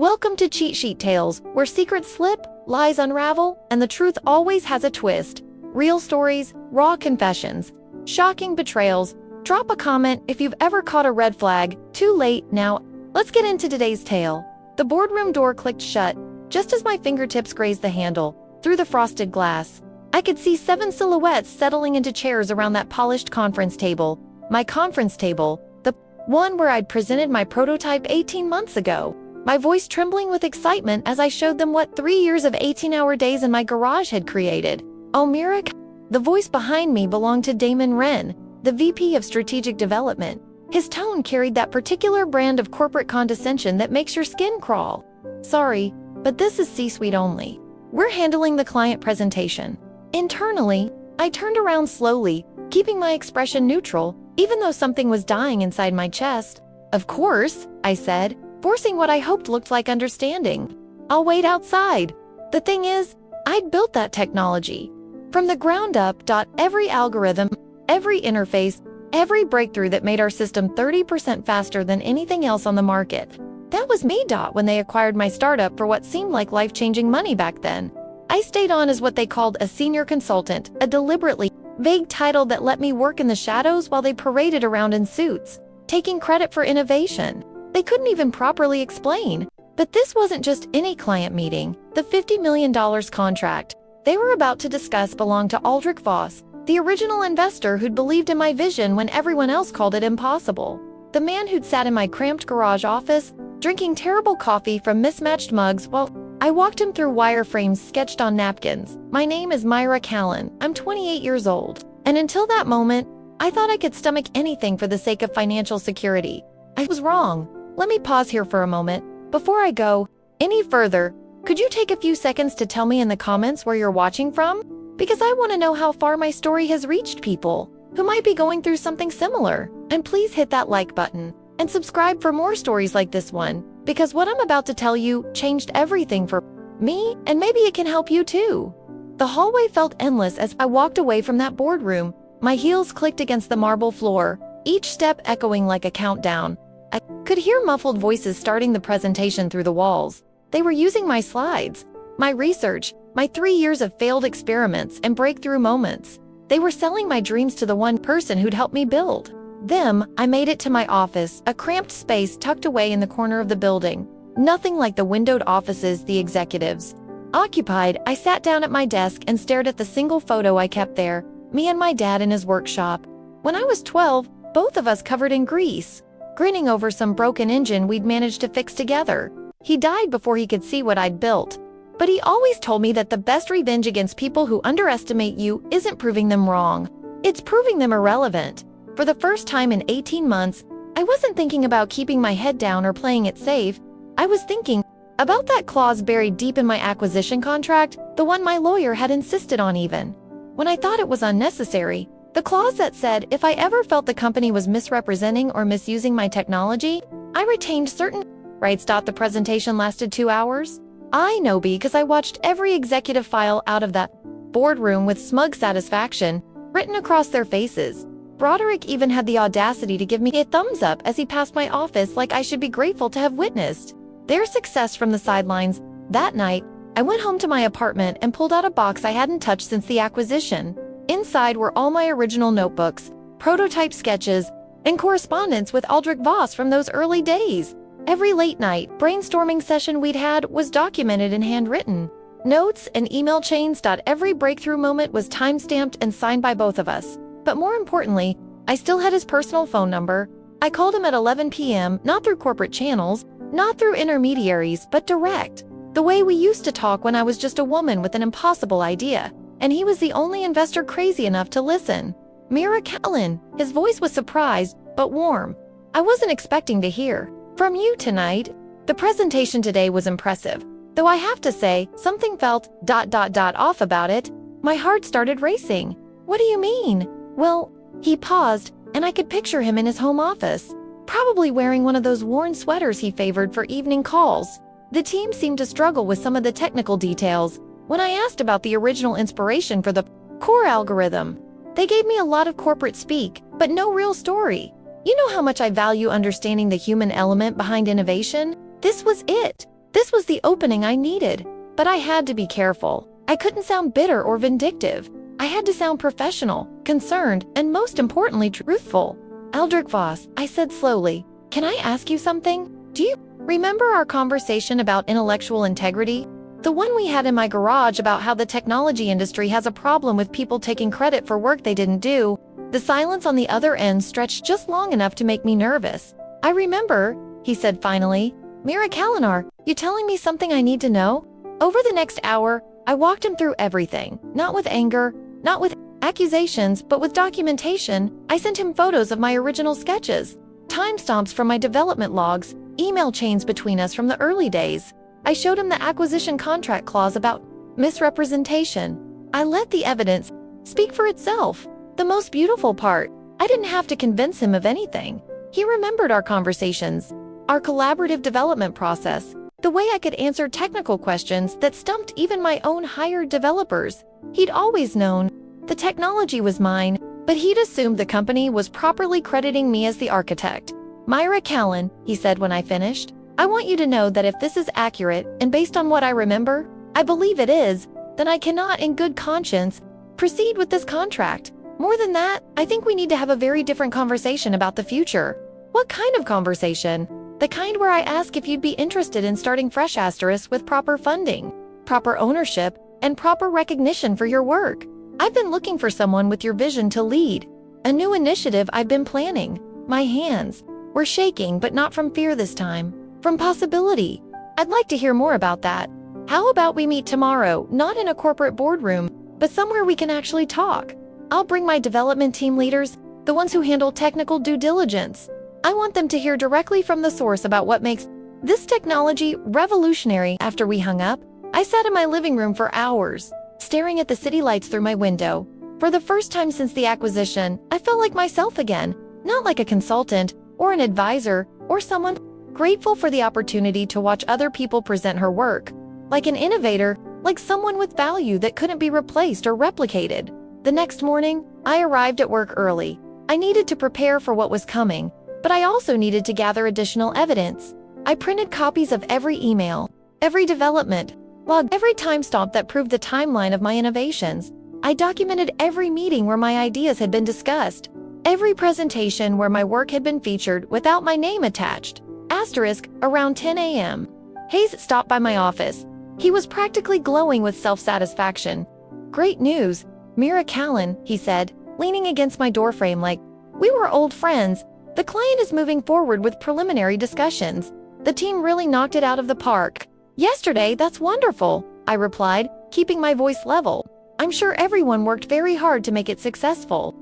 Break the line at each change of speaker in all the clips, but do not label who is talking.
Welcome to Cheat Sheet Tales, where secrets slip, lies unravel, and the truth always has a twist. Real stories, raw confessions, shocking betrayals. Drop a comment if you've ever caught a red flag. Too late now. Let's get into today's tale. The boardroom door clicked shut, just as my fingertips grazed the handle. Through the frosted glass, I could see 7 silhouettes settling into chairs around that polished conference table. My conference table, the one where I'd presented my prototype 18 months ago. My voice trembling with excitement as I showed them what 3 years of 18-hour days in my garage had created. Oh, Mirak! The voice behind me belonged to Damon Wren, the VP of Strategic Development. His tone carried that particular brand of corporate condescension that makes your skin crawl. Sorry, but this is C-suite only. We're handling the client presentation. Internally, I turned around slowly, keeping my expression neutral, even though something was dying inside my chest. Of course, I said, forcing what I hoped looked like understanding. I'll wait outside. The thing is, I'd built that technology from the ground up. Every algorithm, every interface, every breakthrough that made our system 30% faster than anything else on the market. That was me. When they acquired my startup for what seemed like life-changing money back then, I stayed on as what they called a senior consultant, a deliberately vague title that let me work in the shadows while they paraded around in suits, taking credit for innovation they couldn't even properly explain. But this wasn't just any client meeting. The $50 million contract they were about to discuss belonged to Aldrich Voss, the original investor who'd believed in my vision when everyone else called it impossible. The man who'd sat in my cramped garage office, drinking terrible coffee from mismatched mugs while I walked him through wireframes sketched on napkins. My name is Myra Callan. I'm 28 years old. And until that moment, I thought I could stomach anything for the sake of financial security. I was wrong. Let me pause here for a moment. Before I go any further, could you take a few seconds to tell me in the comments where you're watching from? Because I want to know how far my story has reached people who might be going through something similar. And please hit that like button and subscribe for more stories like this one, because what I'm about to tell you changed everything for me, and maybe it can help you too. The hallway felt endless as I walked away from that boardroom. My heels clicked against the marble floor, each step echoing like a countdown. I could hear muffled voices starting the presentation through the walls. They were using my slides, my research, my 3 years of failed experiments and breakthrough moments. They were selling my dreams to the one person who'd helped me build them. I made it to my office, a cramped space tucked away in the corner of the building. Nothing like the windowed offices the executives occupied. I sat down at my desk and stared at the single photo I kept there, me and my dad in his workshop. When I was 12, both of us covered in grease, grinning over some broken engine we'd managed to fix together. He died before he could see what I'd built. But he always told me that the best revenge against people who underestimate you isn't proving them wrong. It's proving them irrelevant. For the first time in 18 months, I wasn't thinking about keeping my head down or playing it safe. I was thinking about that clause buried deep in my acquisition contract, the one my lawyer had insisted on even when I thought it was unnecessary. The clause that said if I ever felt the company was misrepresenting or misusing my technology, I retained certain rights. The presentation lasted 2 hours. I know because I watched every executive file out of that boardroom with smug satisfaction written across their faces. Broderick even had the audacity to give me a thumbs up as he passed my office, like I should be grateful to have witnessed their success from the sidelines. That night, I went home to my apartment and pulled out a box I hadn't touched since the acquisition. Inside were all my original notebooks, prototype sketches, and correspondence with Aldrich Voss from those early days. Every late night brainstorming session we'd had was documented in handwritten notes and email chains. Every breakthrough moment was time-stamped and signed by both of us. But more importantly, I still had his personal phone number. I called him at 11 p.m., not through corporate channels, not through intermediaries, but direct. The way we used to talk when I was just a woman with an impossible idea, and he was the only investor crazy enough to listen. Myra Callan. His voice was surprised, but warm. I wasn't expecting to hear from you tonight. The presentation today was impressive, though I have to say, something felt off about it. My heart started racing. What do you mean? Well, he paused, and I could picture him in his home office, probably wearing one of those worn sweaters he favored for evening calls. The team seemed to struggle with some of the technical details. When I asked about the original inspiration for the core algorithm, they gave me a lot of corporate speak, but no real story. You know how much I value understanding the human element behind innovation? This was it. This was the opening I needed, but I had to be careful. I couldn't sound bitter or vindictive. I had to sound professional, concerned, and most importantly, truthful. Aldrich Voss, I said slowly, can I ask you something? Do you remember our conversation about intellectual integrity? The one we had in my garage about how the technology industry has a problem with people taking credit for work they didn't do. The silence on the other end stretched just long enough to make me nervous. I remember, he said finally. Mira Kalinar, you telling me something I need to know? Over the next hour, I walked him through everything, not with anger, not with accusations, but with documentation. I sent him photos of my original sketches, timestamps from my development logs, email chains between us from the early days. I showed him the acquisition contract clause about misrepresentation. I let the evidence speak for itself. The most beautiful part, I didn't have to convince him of anything. He remembered our conversations, our collaborative development process, the way I could answer technical questions that stumped even my own hired developers. He'd always known the technology was mine, but he'd assumed the company was properly crediting me as the architect. Myra Callan, he said when I finished, I want you to know that if this is accurate and based on what I remember, I believe it is, then I cannot in good conscience proceed with this contract. More than that, I think we need to have a very different conversation about the future. What kind of conversation? The kind where I ask if you'd be interested in starting fresh asterisk with proper funding, proper ownership, and proper recognition for your work. I've been looking for someone with your vision to lead a new initiative I've been planning. My hands were shaking, but not from fear this time, from possibility. I'd like to hear more about that. How about we meet tomorrow, not in a corporate boardroom, but somewhere we can actually talk? I'll bring my development team leaders, the ones who handle technical due diligence. I want them to hear directly from the source about what makes this technology revolutionary. After we hung up, I sat in my living room for hours, staring at the city lights through my window. For the first time since the acquisition, I felt like myself again, not like a consultant or an advisor or someone grateful for the opportunity to watch other people present her work, like an innovator, like someone with value that couldn't be replaced or replicated. The next morning, I arrived at work early. I needed to prepare for what was coming, but I also needed to gather additional evidence. I printed copies of every email, every development log, every timestamp that proved the timeline of my innovations. I documented every meeting where my ideas had been discussed, every presentation where my work had been featured without my name attached. Asterisk, around 10 a.m. Hayes stopped by my office. He was practically glowing with self-satisfaction. Great news, Mira Callan, he said, leaning against my doorframe like we were old friends. The client is moving forward with preliminary discussions. The team really knocked it out of the park yesterday. That's wonderful, I replied, keeping my voice level. I'm sure everyone worked very hard to make it successful.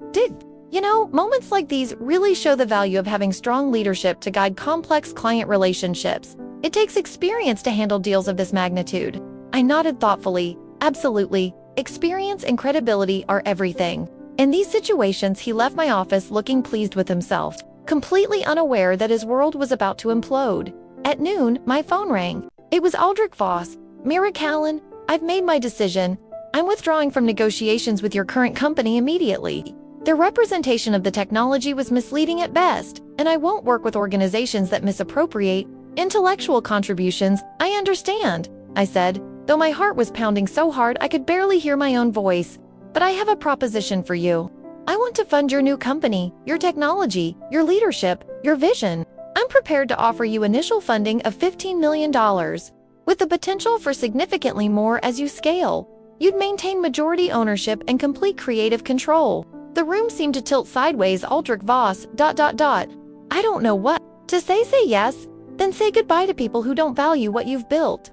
Moments like these really show the value of having strong leadership to guide complex client relationships. It takes experience to handle deals of this magnitude. I nodded thoughtfully. Absolutely. Experience and credibility are everything. In these situations, he left my office looking pleased with himself, completely unaware that his world was about to implode. At noon, my phone rang. It was Aldrich Voss. Mira Callan, I've made my decision. I'm withdrawing from negotiations with your current company immediately. Their representation of the technology was misleading at best, and I won't work with organizations that misappropriate intellectual contributions. I understand, I said, though my heart was pounding so hard I could barely hear my own voice. But I have a proposition for you. I want to fund your new company, your technology, your leadership, your vision. I'm prepared to offer you initial funding of $15 million, with the potential for significantly more as you scale. You'd maintain majority ownership and complete creative control. The room seemed to tilt sideways. Aldrich Voss, ... I don't know what to say. Say yes, then say goodbye to people who don't value what you've built.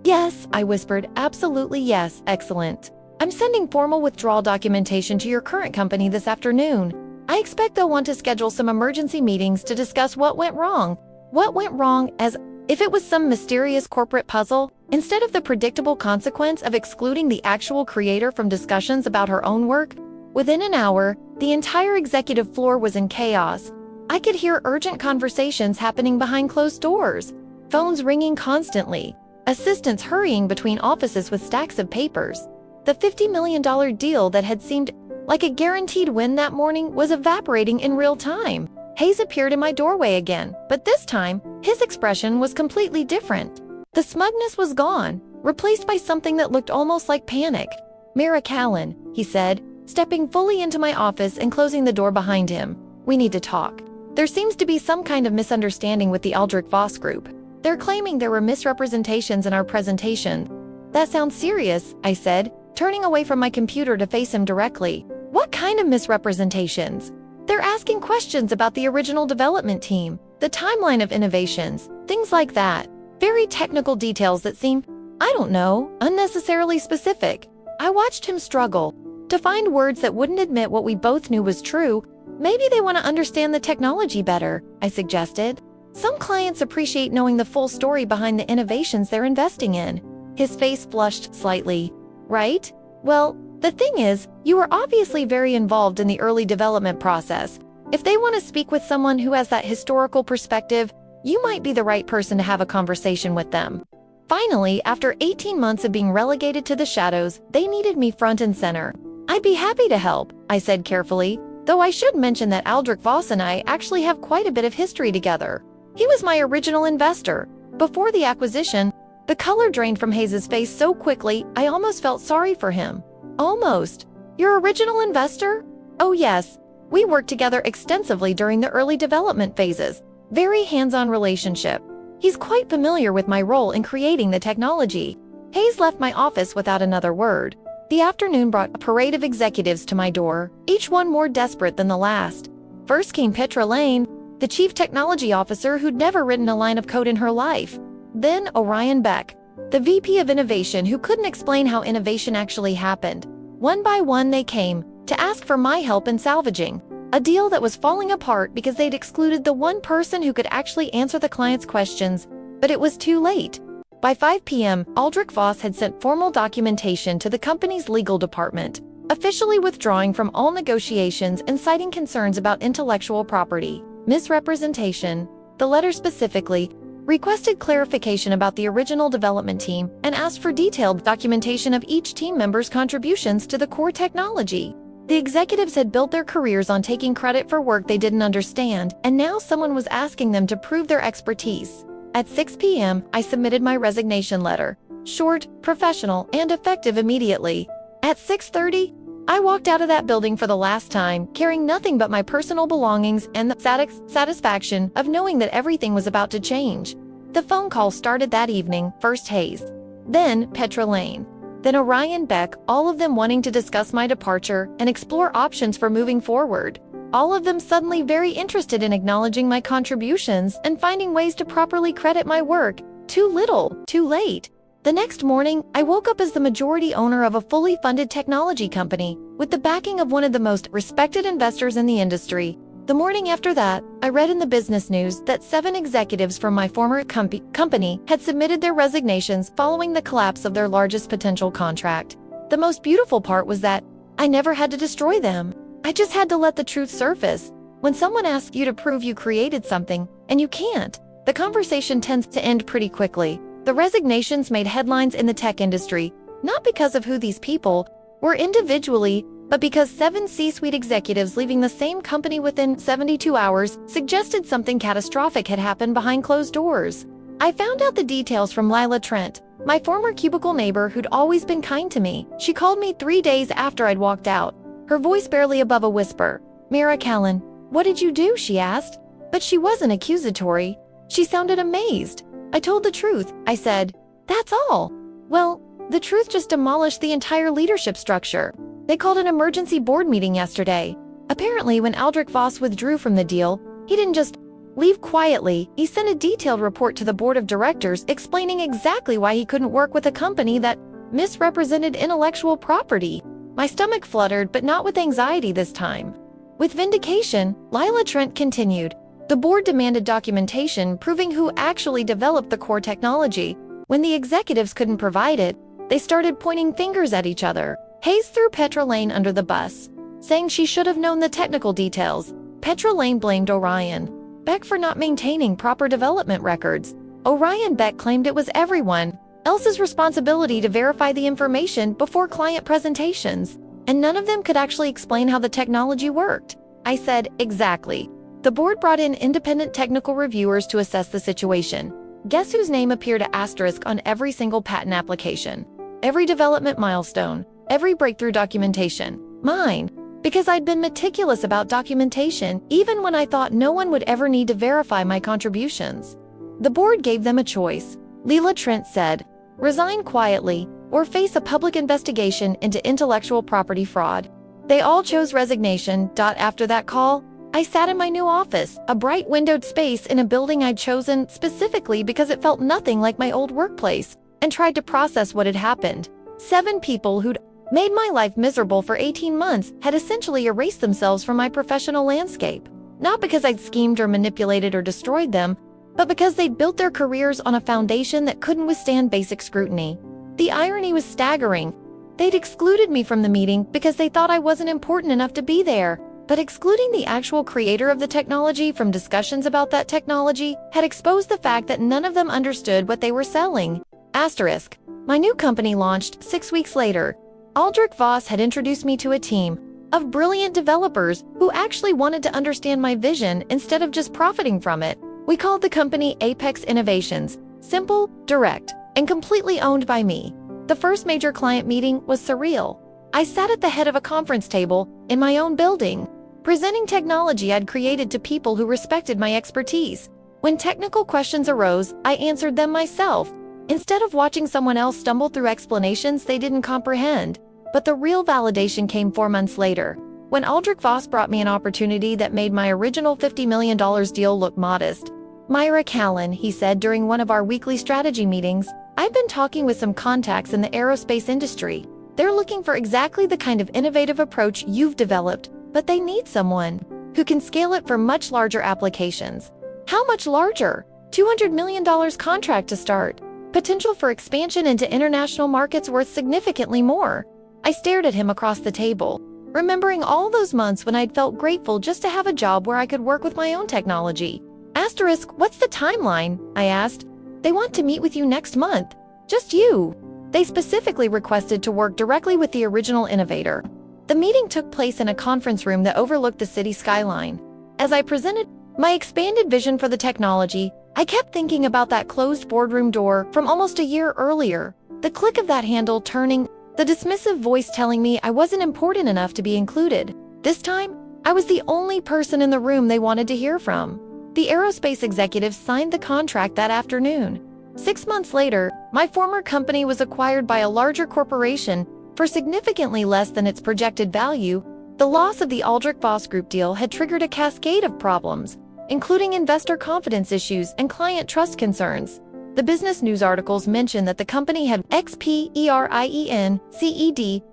Yes, I whispered, absolutely yes, excellent. I'm sending formal withdrawal documentation to your current company this afternoon. I expect they'll want to schedule some emergency meetings to discuss what went wrong. What went wrong, as if it was some mysterious corporate puzzle, instead of the predictable consequence of excluding the actual creator from discussions about her own work. Within an hour, the entire executive floor was in chaos. I could hear urgent conversations happening behind closed doors, phones ringing constantly, assistants hurrying between offices with stacks of papers. The $50 million deal that had seemed like a guaranteed win that morning was evaporating in real time. Hayes appeared in my doorway again, but this time, his expression was completely different. The smugness was gone, replaced by something that looked almost like panic. "Mira Callan," he said, stepping fully into my office and closing the door behind him. "We need to talk. There seems to be some kind of misunderstanding with the Aldrich Voss group. They're claiming there were misrepresentations in our presentation." "That sounds serious," I said, turning away from my computer to face him directly. "What kind of misrepresentations?" "They're asking questions about the original development team, the timeline of innovations, things like that. Very technical details that seem, I don't know, unnecessarily specific." I watched him struggle to find words that wouldn't admit what we both knew was true. "Maybe they want to understand the technology better," I suggested. "Some clients appreciate knowing the full story behind the innovations they're investing in." His face flushed slightly. "Right? Well, the thing is, you were obviously very involved in the early development process. If they want to speak with someone who has that historical perspective, you might be the right person to have a conversation with them." Finally, after 18 months of being relegated to the shadows, they needed me front and center. "I'd be happy to help," I said carefully, though I should mention that Aldrich Voss and I actually have quite a bit of history together. He was my original investor. Before the acquisition, the color drained from Hayes's face so quickly, I almost felt sorry for him. "Almost? Your original investor?" "Oh yes. We worked together extensively during the early development phases. Very hands-on relationship. He's quite familiar with my role in creating the technology." Hayes left my office without another word. The afternoon brought a parade of executives to my door, each one more desperate than the last. First came Petra Lane, the chief technology officer who'd never written a line of code in her life. Then Orion Beck, the VP of innovation who couldn't explain how innovation actually happened. One by one they came, to ask for my help in salvaging a deal that was falling apart because they'd excluded the one person who could actually answer the client's questions. But it was too late. By 5 p.m., Aldrich Voss had sent formal documentation to the company's legal department, officially withdrawing from all negotiations and citing concerns about intellectual property misrepresentation. The letter specifically requested clarification about the original development team and asked for detailed documentation of each team member's contributions to the core technology. The executives had built their careers on taking credit for work they didn't understand, and now someone was asking them to prove their expertise. At 6 p.m., I submitted my resignation letter. Short, professional, and effective immediately. At 6:30, I walked out of that building for the last time, carrying nothing but my personal belongings and the satisfaction of knowing that everything was about to change. The phone call started that evening, first Hayes, then Petra Lane, then Orion Beck, all of them wanting to discuss my departure and explore options for moving forward. All of them suddenly very interested in acknowledging my contributions and finding ways to properly credit my work. Too little, too late. The next morning, I woke up as the majority owner of a fully funded technology company, with the backing of one of the most respected investors in the industry. The morning after that, I read in the business news that 7 executives from my former company had submitted their resignations following the collapse of their largest potential contract. The most beautiful part was that I never had to destroy them. I just had to let the truth surface. When someone asks you to prove you created something, and you can't, the conversation tends to end pretty quickly. The resignations made headlines in the tech industry, not because of who these people were individually, but because 7 C-suite executives leaving the same company within 72 hours suggested something catastrophic had happened behind closed doors. I found out the details from Lila Trent, my former cubicle neighbor who'd always been kind to me. She called me 3 days after I'd walked out, her voice barely above a whisper. "Mira Callan, what did you do?" she asked. But she wasn't accusatory. She sounded amazed. I told the truth. I said, "That's all." "Well, the truth just demolished the entire leadership structure. They called an emergency board meeting yesterday. Apparently, when Aldrich Voss withdrew from the deal, he didn't just leave quietly. He sent a detailed report to the board of directors explaining exactly why he couldn't work with a company that misrepresented intellectual property." My stomach fluttered, but not with anxiety this time. With vindication, Lila Trent continued. "The board demanded documentation proving who actually developed the core technology. When the executives couldn't provide it, they started pointing fingers at each other. Hayes threw Petra Lane under the bus, saying she should have known the technical details. Petra Lane blamed Orion Beck for not maintaining proper development records. Orion Beck claimed it was everyone else's responsibility to verify the information before client presentations, and none of them could actually explain how the technology worked. I said, "Exactly." The board brought in independent technical reviewers to assess the situation. guess whose name appeared asterisk on every single patent application, every development milestone, every breakthrough documentation? Mine. Because I'd been meticulous about documentation, even when I thought no one would ever need to verify my contributions. The board gave them a choice. Leela Trent said, resign quietly or face a public investigation into intellectual property fraud. They all chose resignation. After that call, I sat in my new office, a bright windowed space in a building I'd chosen specifically because it felt nothing like my old workplace, and tried to process what had happened. 7 people who'd made my life miserable for 18 months had essentially erased themselves from my professional landscape. Not because I'd schemed or manipulated or destroyed them, but because they'd built their careers on a foundation that couldn't withstand basic scrutiny. The irony was staggering. They'd excluded me from the meeting because they thought I wasn't important enough to be there. But excluding the actual creator of the technology from discussions about that technology had exposed the fact that none of them understood what they were selling. Asterisk. My new company launched 6 weeks later. Aldrich Voss had introduced me to a team of brilliant developers who actually wanted to understand my vision instead of just profiting from it. We called the company Apex Innovations, simple, direct, and completely owned by me. The first major client meeting was surreal. I sat at the head of a conference table in my own building, presenting technology I'd created to people who respected my expertise. When technical questions arose, I answered them myself, instead of watching someone else stumble through explanations they didn't comprehend. But the real validation came 4 months later, when Aldrich Voss brought me an opportunity that made my original $50 million deal look modest. Myra Callan, he said during one of our weekly strategy meetings, I've been talking with some contacts in the aerospace industry. They're looking for exactly the kind of innovative approach you've developed, but they need someone who can scale it for much larger applications. How much larger? $200 million contract to start. Potential for expansion into international markets worth significantly more. I stared at him across the table, remembering all those months when I'd felt grateful just to have a job where I could work with my own technology. Asterisk, what's the timeline? I asked. They want to meet with you next month. Just you. They specifically requested to work directly with the original innovator. The meeting took place in a conference room that overlooked the city skyline. As I presented my expanded vision for the technology, I kept thinking about that closed boardroom door from almost a year earlier. The click of that handle turning, the dismissive voice telling me I wasn't important enough to be included. This time, I was the only person in the room they wanted to hear from. The aerospace executives signed the contract that afternoon. 6 months later, my former company was acquired by a larger corporation for significantly less than its projected value. The loss of the Aldrich Voss Group deal had triggered a cascade of problems, including investor confidence issues and client trust concerns. The business news articles mentioned that the company had XPERIENCED,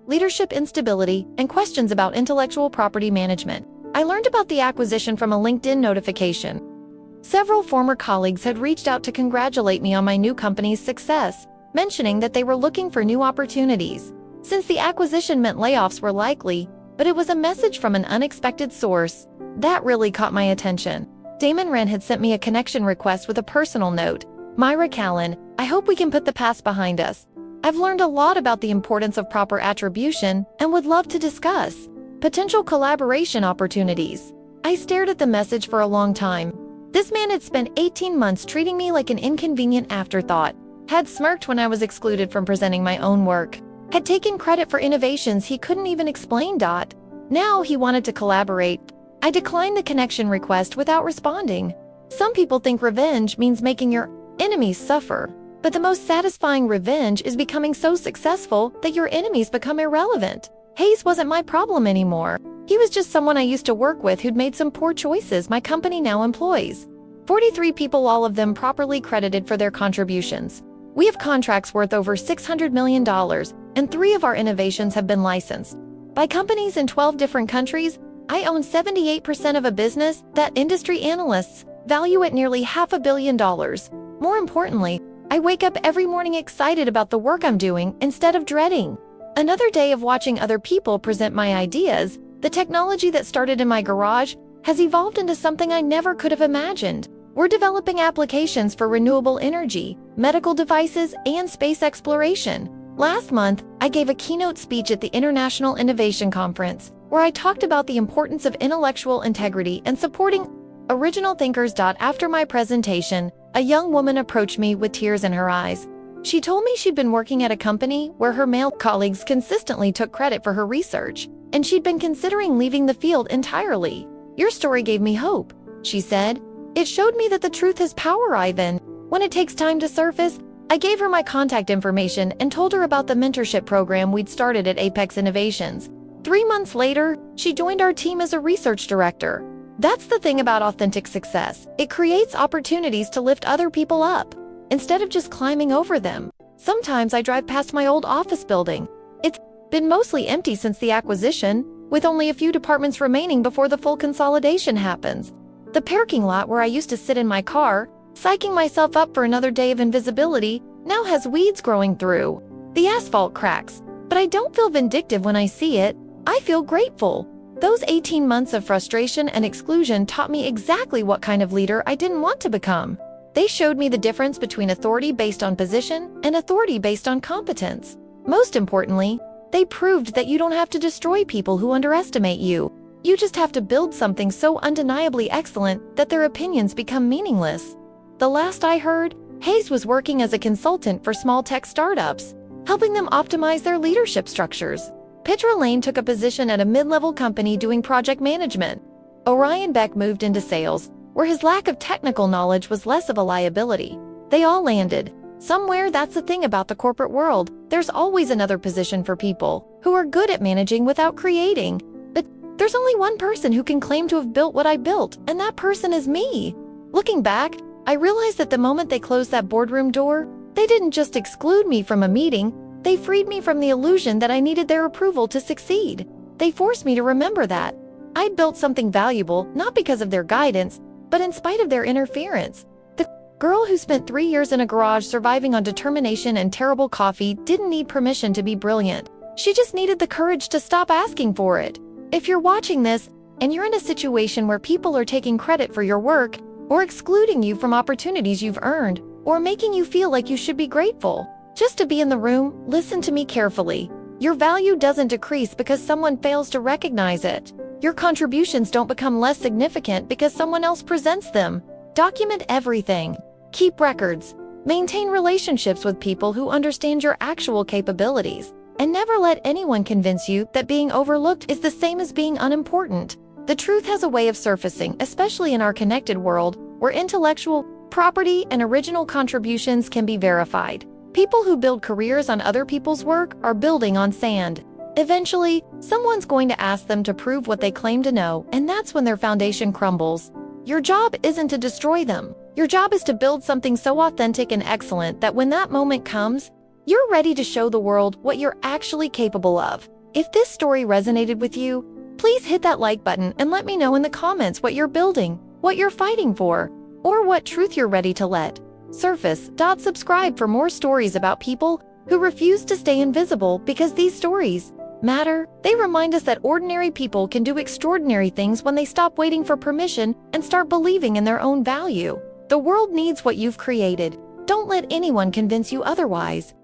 leadership instability, and questions about intellectual property management. I learned about the acquisition from a LinkedIn notification. Several former colleagues had reached out to congratulate me on my new company's success, mentioning that they were looking for new opportunities. Since the acquisition meant layoffs were likely, but it was a message from an unexpected source. That really caught my attention. Damon Wren had sent me a connection request with a personal note. Myra Callan, I hope we can put the past behind us. I've learned a lot about the importance of proper attribution and would love to discuss potential collaboration opportunities. I stared at the message for a long time. This man had spent 18 months treating me like an inconvenient afterthought, had smirked when I was excluded from presenting my own work, had taken credit for innovations he couldn't even explain. Now he wanted to collaborate. I declined the connection request without responding. Some people think revenge means making your enemies suffer, but the most satisfying revenge is becoming so successful that your enemies become irrelevant. Hayes wasn't my problem anymore. He was just someone I used to work with who'd made some poor choices my company now employs. 43 people, all of them properly credited for their contributions. We have contracts worth over $600 million, and 3 of our innovations have been licensed by companies in 12 different countries. I own 78% of a business that industry analysts value at nearly $500 million. More importantly, I wake up every morning excited about the work I'm doing instead of dreading another day of watching other people present my ideas. The technology that started in my garage has evolved into something I never could have imagined. We're developing applications for renewable energy, medical devices, and space exploration. Last month, I gave a keynote speech at the International Innovation Conference, where I talked about the importance of intellectual integrity and supporting original thinkers. After my presentation, a young woman approached me with tears in her eyes. She told me she'd been working at a company where her male colleagues consistently took credit for her research, and she'd been considering leaving the field entirely. "Your story gave me hope," she said. "It showed me that the truth has power, Ivan. When it takes time to surface." I gave her my contact information and told her about the mentorship program we'd started at Apex Innovations. 3 months later, she joined our team as a research director. That's the thing about authentic success. It creates opportunities to lift other people up, instead of just climbing over them. Sometimes I drive past my old office building. It's been mostly empty since the acquisition, with only a few departments remaining before the full consolidation happens. The parking lot where I used to sit in my car, psyching myself up for another day of invisibility, now has weeds growing through. The asphalt cracks, but I don't feel vindictive when I see it. I feel grateful. Those 18 months of frustration and exclusion taught me exactly what kind of leader I didn't want to become. They showed me the difference between authority based on position and authority based on competence. Most importantly, they proved that you don't have to destroy people who underestimate you. You just have to build something so undeniably excellent that their opinions become meaningless. The last I heard, Hayes was working as a consultant for small tech startups, helping them optimize their leadership structures. Petra Lane took a position at a mid-level company doing project management. Orion Beck moved into sales, where his lack of technical knowledge was less of a liability. They all landed. Somewhere, that's the thing about the corporate world. There's always another position for people who are good at managing without creating. But there's only one person who can claim to have built what I built, and that person is me. Looking back, I realized that the moment they closed that boardroom door, they didn't just exclude me from a meeting, they freed me from the illusion that I needed their approval to succeed. They forced me to remember that I'd built something valuable not because of their guidance, but in spite of their interference. The girl who spent 3 years in a garage surviving on determination and terrible coffee didn't need permission to be brilliant. She just needed the courage to stop asking for it. If you're watching this, and you're in a situation where people are taking credit for your work, or excluding you from opportunities you've earned, or making you feel like you should be grateful, just to be in the room, listen to me carefully. Your value doesn't decrease because someone fails to recognize it. Your contributions don't become less significant because someone else presents them. Document everything. Keep records. Maintain relationships with people who understand your actual capabilities. And never let anyone convince you that being overlooked is the same as being unimportant. The truth has a way of surfacing, especially in our connected world, where intellectual property and original contributions can be verified. People who build careers on other people's work are building on sand. Eventually, someone's going to ask them to prove what they claim to know, and that's when their foundation crumbles. Your job isn't to destroy them. Your job is to build something so authentic and excellent that when that moment comes, you're ready to show the world what you're actually capable of. If this story resonated with you, please hit that like button and let me know in the comments what you're building, what you're fighting for, or what truth you're ready to let surface. Subscribe for more stories about people who refuse to stay invisible, because these stories matter. They remind us that ordinary people can do extraordinary things when they stop waiting for permission and start believing in their own value. The world needs what you've created. Don't let anyone convince you otherwise.